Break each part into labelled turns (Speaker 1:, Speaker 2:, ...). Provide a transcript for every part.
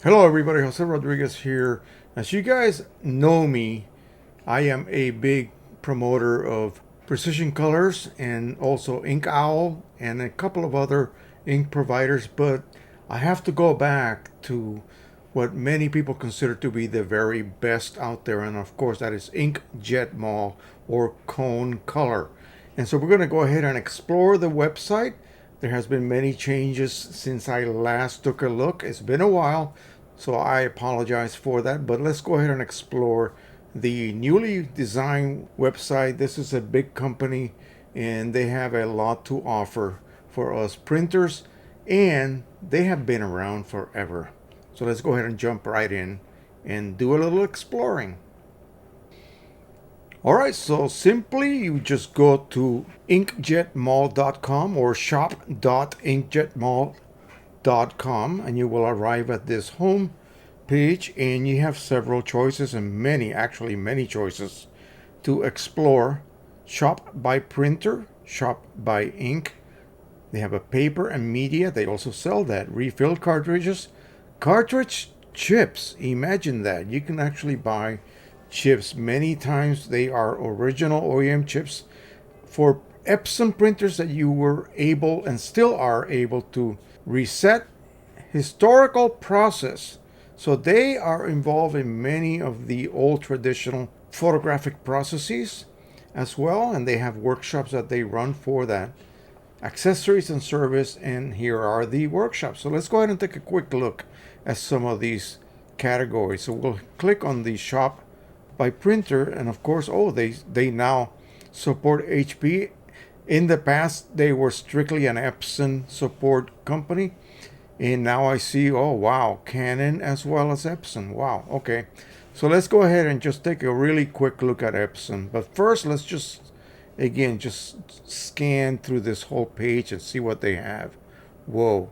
Speaker 1: Hello everybody, Jose Rodriguez here. As you guys know me, I am a big promoter of Precisioncolors and also INKOWL and a couple of other ink providers, but I have to go back to what many people consider to be the very best out there, and of course that is INKJETMALL or Cone Color. And so we're going to go ahead and explore the website. There has been many changes since I last took a look. It's been a while, so I apologize for that, but let's go ahead and explore the newly designed website. This is a big company and they have a lot to offer for us printers, and they have been around forever. So let's go ahead and jump right in and do a little exploring. Alright, so simply you just go to inkjetmall.com or shop.inkjetmall.com and you will arrive at this home page, and you have several choices and actually many choices to explore. Shop by printer, shop by ink. They have a paper and media. They also sell that. Refill cartridges, cartridge chips. Imagine that. You can actually buy chips. Many times they are original OEM chips for EPSON printers that you were able and still are able to reset historical process. So they are involved in many of the old traditional photographic processes as well, and they have workshops that they run for that. Accessories and service, and here are the workshops. So let's go ahead and take a quick look at some of these categories. So we'll click on the shop by printer, and of course, they now support HP. In the past, they were strictly an Epson support company, and now I see, oh wow, Canon as well as Epson. Wow, okay. So let's go ahead and just take a really quick look at Epson. But first, let's just scan through this whole page and see what they have. Whoa,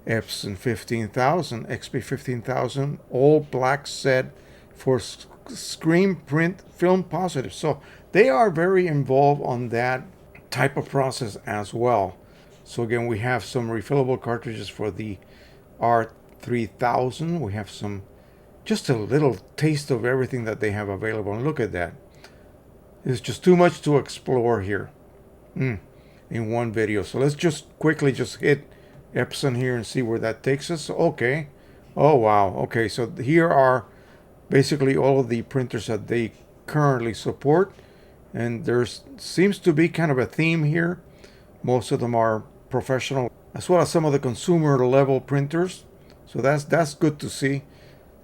Speaker 1: Epson 15,000, XP 15,000, all black set for screen print film positive. So they are very involved on that type of process as well. So again, we have some refillable cartridges for the R3000. We have just a little taste of everything that they have available. And look at that. It's just too much to explore here in one video. So let's just quickly hit Epson here and see where that takes us. Okay. Oh, wow. Okay, so here are basically all of the printers that they currently support. And there seems to be kind of a theme here. Most of them are professional, as well as some of the consumer level printers. So that's good to see.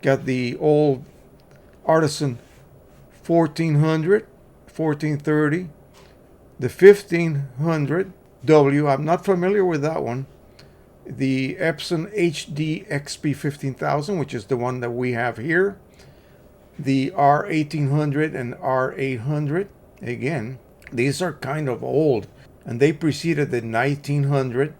Speaker 1: Got the old Artisan 1400, 1430, the 1500W. I'm not familiar with that one. The Epson HD XP 15000, which is the one that we have here. The R1800 and R800. Again, these are kind of old, and they preceded the 1900,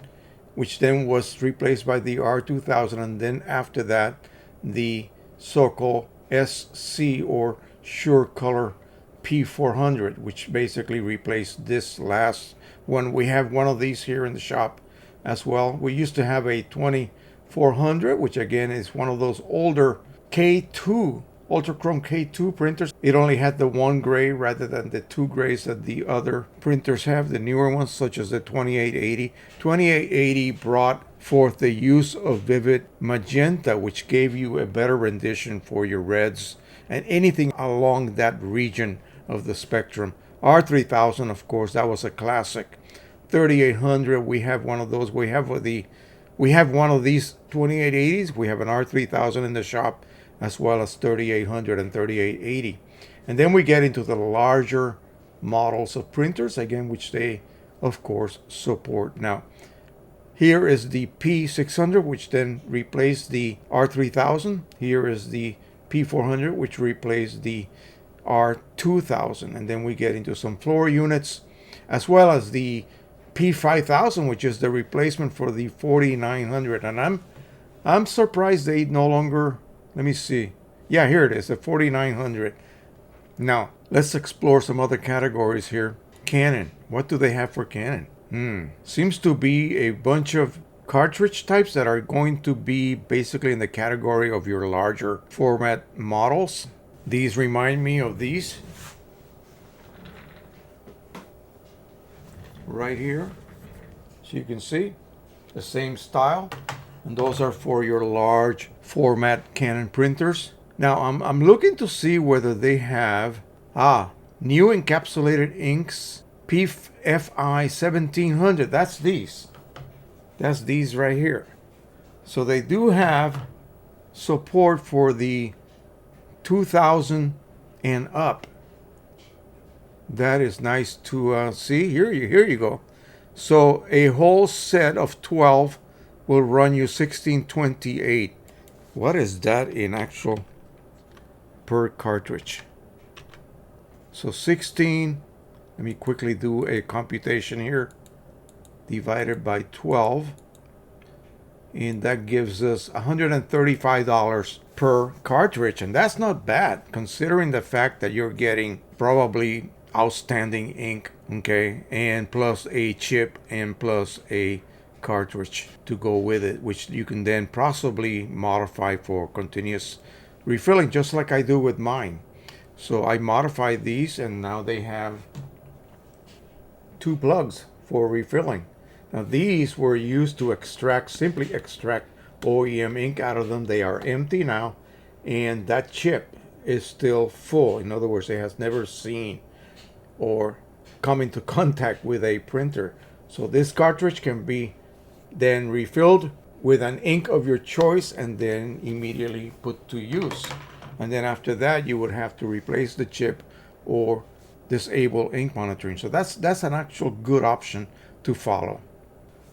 Speaker 1: which then was replaced by the R2000, and then after that, the so-called SC or Sure Color P400, which basically replaced this last one. We have one of these here in the shop as well. We used to have a 2400, which again is one of those older K2 Ultrachrome K2 printers. It only had the one gray rather than the two grays that the other printers have, the newer ones such as the 2880. 2880 brought forth the use of vivid magenta, which gave you a better rendition for your reds and anything along that region of the spectrum. R3000, of course, that was a classic. 3800, we have one of those. We have one of these 2880s. We have an R3000 in the shop, as well as 3800 and 3880. And then we get into the larger models of printers, again, which they, of course, support. Now, here is the P600, which then replaced the R3000. Here is the P400, which replaced the R2000. And then we get into some floor units, as well as the P5000, which is the replacement for the 4900. And I'm surprised they no longer... Let me see. Yeah, here it is, the 4900. Now, let's explore some other categories here. Canon. What do they have for Canon? Seems to be a bunch of cartridge types that are going to be basically in the category of your larger format models. These remind me of these right here. So you can see the same style, and those are for your large format Canon printers. Now I'm looking to see whether they have new encapsulated inks PFI 1700. That's these right here. So they do have support for the 2000 and up. That is nice to see. Here you go. So a whole set of 12 will run you 1628. What is that in actual per cartridge? So 16, let me quickly do a computation here, divided by 12, and that gives us $135 per cartridge, and that's not bad considering the fact that you're getting probably outstanding ink, okay, and plus a chip and plus a cartridge to go with it, which you can then possibly modify for continuous refilling, just like I do with mine. So I modified these, and now they have 2 plugs for refilling. Now these were used to simply extract OEM ink out of them. They are empty now, and that chip is still full. In other words, it has never seen or come into contact with a printer. So this cartridge can be then refilled with an ink of your choice and then immediately put to use. And then after that, you would have to replace the chip or disable ink monitoring. So that's an actual good option to follow.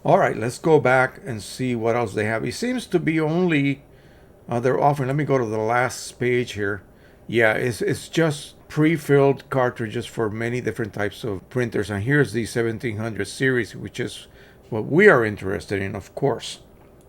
Speaker 1: All right, let's go back and see what else they have. It seems to be only they're offering. Let me go to the last page here. Yeah, it's just pre-filled cartridges for many different types of printers. And here's the 1700 series, which is what we are interested in, of course.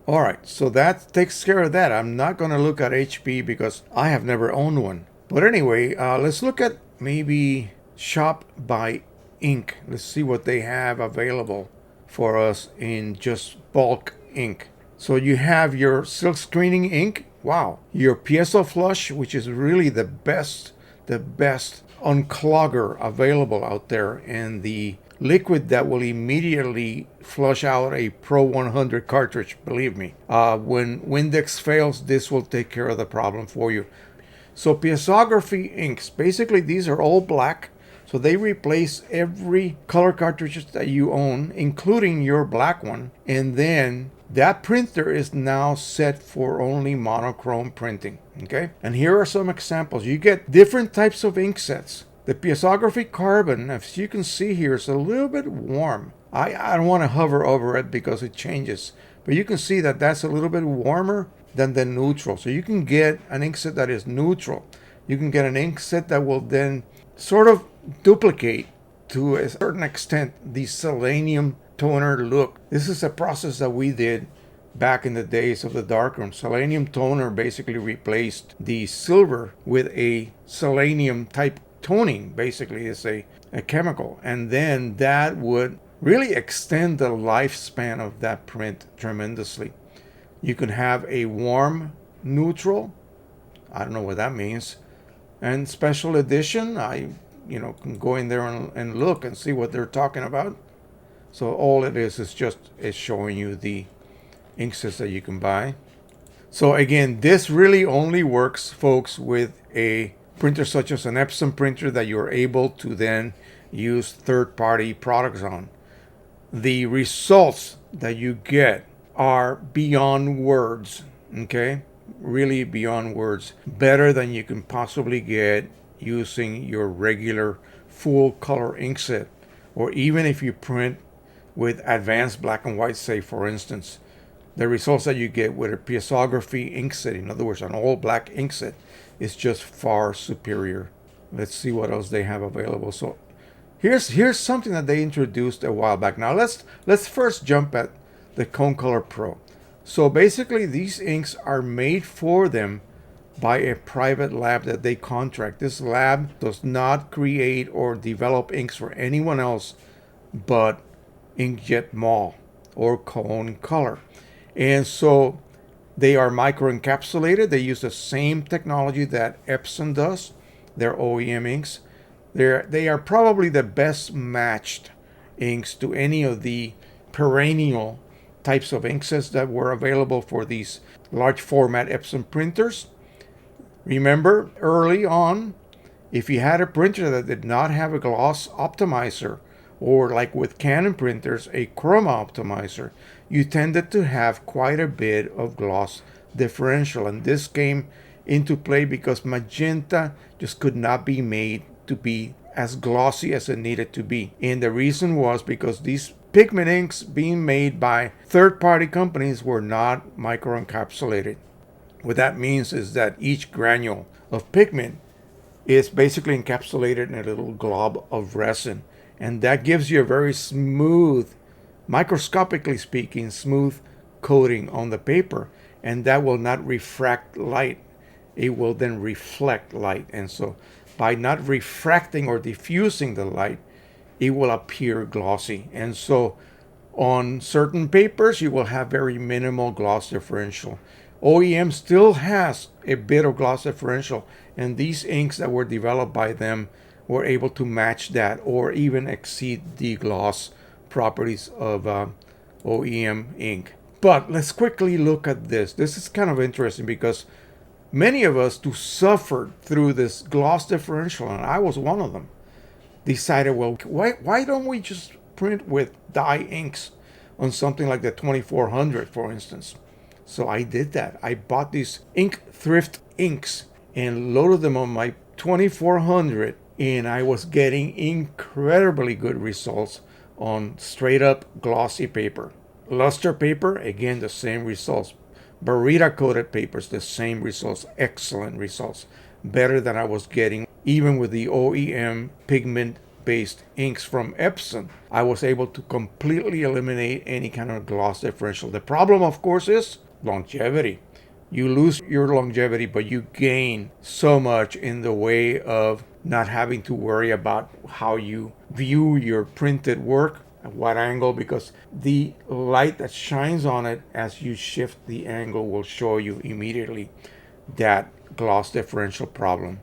Speaker 1: All right, so that takes care of that. I'm not going to look at HP because I have never owned one. But anyway, let's look at maybe Shop by Ink. Let's see what they have available for us in just bulk ink. So you have your silk screening ink. Wow. Your piezo flush, which is really the best unclogger available out there, and the liquid that will immediately flush out a Pro-100 cartridge. Believe me, when Windex fails, this will take care of the problem for you. So piezography inks, basically these are all black, so they replace every color cartridges that you own, including your black one, and then that printer is now set for only monochrome printing. Okay, and here are some examples. You get different types of ink sets. The piezography carbon, as you can see here, is a little bit warm. I don't want to hover over it because it changes, but you can see that that's a little bit warmer than the neutral. So you can get an ink set that is neutral. You can get an ink set that will then sort of duplicate to a certain extent the selenium toner look. This is a process that we did back in the days of the darkroom. Selenium toner basically replaced the silver with a selenium type toning. Basically is a chemical, and then that would really extend the lifespan of that print tremendously. You can have a warm neutral, I don't know what that means, and special edition. I can go in there and look and see what they're talking about. So all it is just showing you the inksets that you can buy. So again, this really only works, folks, with a printer such as an EPSON printer that you're able to then use third-party products on. The results that you get are beyond words, okay? Really beyond words. Better than you can possibly get using your regular full color ink set, or even if you print with advanced black and white, say for instance. The results that you get with a piezography ink set, in other words, an all black ink set, is just far superior. Let's see what else they have available. So here's something that they introduced a while back. Now let's first jump at the Concolor Pro. So basically these inks are made for them by a private lab that they contract. This lab does not create or develop inks for anyone else but INKJETMALL. or cone color. And so they are microencapsulated. They use the same technology that Epson does, their OEM inks. They are probably the best matched inks to any of the perennial types of inksets that were available for these large format Epson printers. Remember, early on, if you had a printer that did not have a gloss optimizer, or like with Canon printers, a chroma optimizer, you tended to have quite a bit of gloss differential. And this came into play because magenta just could not be made to be as glossy as it needed to be. And the reason was because these pigment inks being made by third-party companies were not microencapsulated. What that means is that each granule of pigment is basically encapsulated in a little glob of resin. And that gives you a very smooth, microscopically speaking, smooth coating on the paper. And that will not refract light. It will then reflect light. And so by not refracting or diffusing the light, it will appear glossy. And so on certain papers, you will have very minimal gloss differential. OEM still has a bit of gloss differential, and these inks that were developed by them were able to match that or even exceed the gloss properties of OEM ink. But let's quickly look at this. This is kind of interesting because many of us who suffered through this gloss differential, and I was one of them, decided, well, why don't we just print with dye inks on something like the 2400, for instance? So I did that. I bought these ink thrift inks and loaded them on my 2400, and I was getting incredibly good results on straight up glossy paper. Luster paper, again, the same results. Barita coated papers, the same results. Excellent results. Better than I was getting even with the OEM pigment based inks from Epson. I was able to completely eliminate any kind of gloss differential. The problem, of course, is longevity. You lose your longevity, but you gain so much in the way of not having to worry about how you view your printed work, at what angle, because the light that shines on it as you shift the angle will show you immediately that gloss differential problem.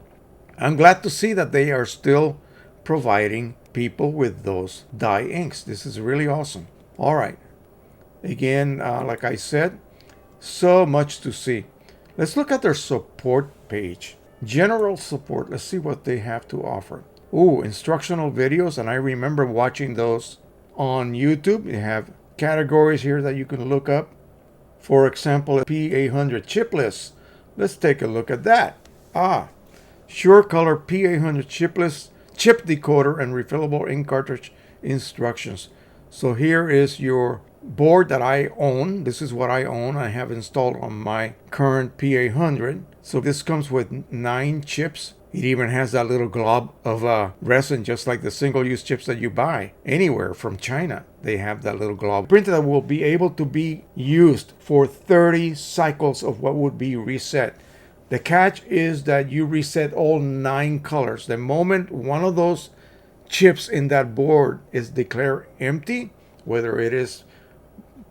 Speaker 1: I'm glad to see that they are still providing people with those dye inks. This is really awesome. All right. Again, like I said, so much to see. Let's look at their support page. General support. Let's see what they have to offer. Ooh, instructional videos. And I remember watching those on YouTube. They have categories here that you can look up. For example, P800 chipless. Let's take a look at that. SureColor P800 chipless chip decoder and refillable ink cartridge instructions. So here is your board that I own. This is what I own. I have installed on my current P800. So this comes with 9 chips. It even has that little glob of resin, just like the single-use chips that you buy anywhere from China. They have that little glob printer that will be able to be used for 30 cycles of what would be reset. The catch is that you reset all 9 colors. The moment one of those chips in that board is declared empty, whether it is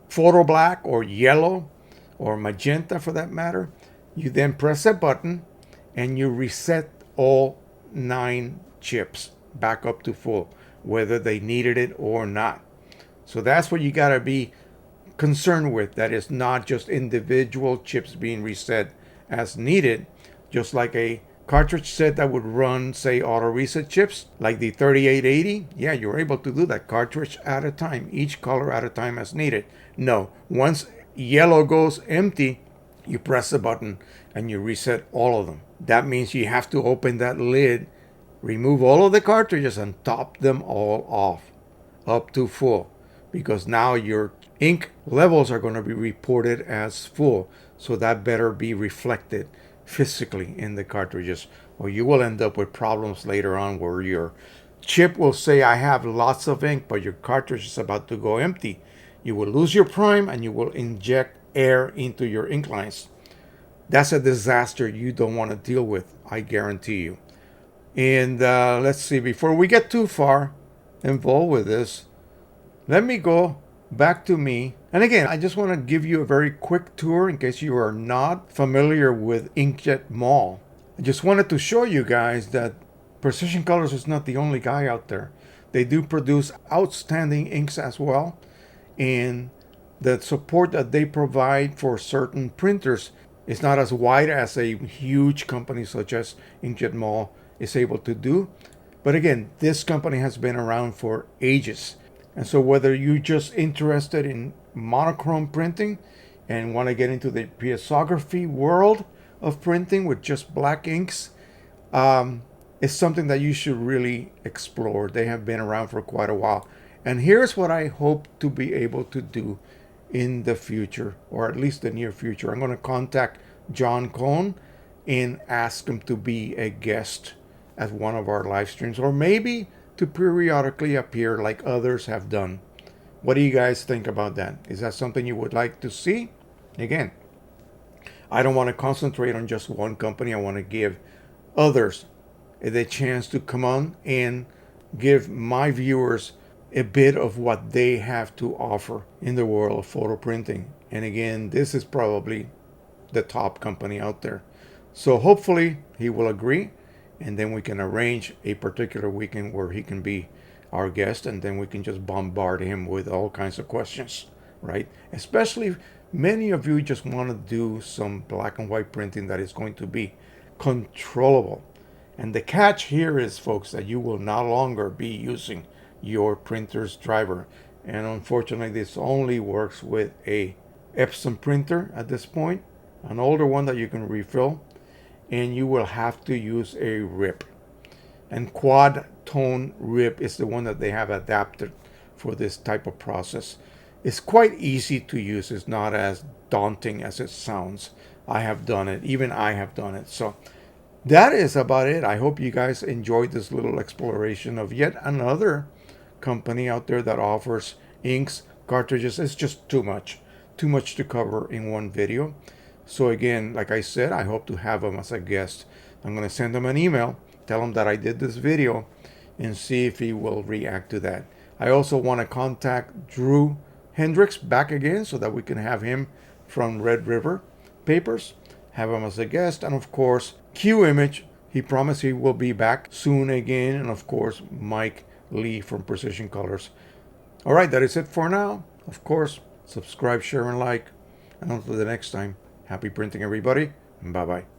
Speaker 1: photo black or yellow or magenta for that matter, you then press a button and you reset all 9 chips back up to full, whether they needed it or not. So that's what you got to be concerned with. That is not just individual chips being reset as needed, just like a cartridge set that would run, say, auto reset chips like the 3880. Yeah, you're able to do that cartridge at a time, each color at a time as needed. No, once yellow goes empty, you press the button and you reset all of them. That means you have to open that lid, remove all of the cartridges and top them all off up to full, because now your ink levels are going to be reported as full. So that better be reflected physically in the cartridges, or you will end up with problems later on where your chip will say, I have lots of ink, but your cartridge is about to go empty. You will lose your prime and you will inject air into your ink lines. That's a disaster you don't want to deal with, I guarantee you. And let's see, before we get too far involved with this, let me go back to me. And again, I just want to give you a very quick tour in case you are not familiar with INKJETMALL. I just wanted to show you guys that Precisioncolors is not the only guy out there. They do produce outstanding inks as well. And the support that they provide for certain printers is not as wide as a huge company such as INKJETMALL is able to do. But again, this company has been around for ages. And so whether you're just interested in monochrome printing and want to get into the piezography world of printing with just black inks, it's something that you should really explore. They have been around for quite a while. And here's what I hope to be able to do in the future, or at least the near future. I'm going to contact John Cohn and ask him to be a guest at one of our live streams, or maybe to periodically appear like others have done. What do you guys think about that? Is that something you would like to see? Again, I don't want to concentrate on just one company. I want to give others the chance to come on and give my viewers a bit of what they have to offer in the world of photo printing. And again, this is probably the top company out there. So hopefully he will agree, and then we can arrange a particular weekend where he can be our guest, and then we can just bombard him with all kinds of questions, right? Especially if many of you just want to do some black and white printing that is going to be controllable. And the catch here is, folks, that you will no longer be using your printer's driver. And unfortunately, this only works with a EPSON printer at this point, an older one that you can refill, and you will have to use a RIP. And quad tone RIP is the one that they have adapted for this type of process. It's quite easy to use. It's not as daunting as it sounds. I have done it. Even I have done it. So that is about it. I hope you guys enjoyed this little exploration of yet another company out there that offers inks, cartridges. It's just too much to cover in one video. So again, like I said, I hope to have him as a guest. I'm going to send him an email, tell him that I did this video, and see if he will react to that. I also want to contact Drew Hendricks back again so that we can have him from Red River Papers, have him as a guest. And of course, Qimage, he promised he will be back soon again. And of course, Mike Lee from Precisioncolors. All right, that is it for now. Of course, subscribe, share, and like. And until the next time, happy printing, everybody. Bye-bye.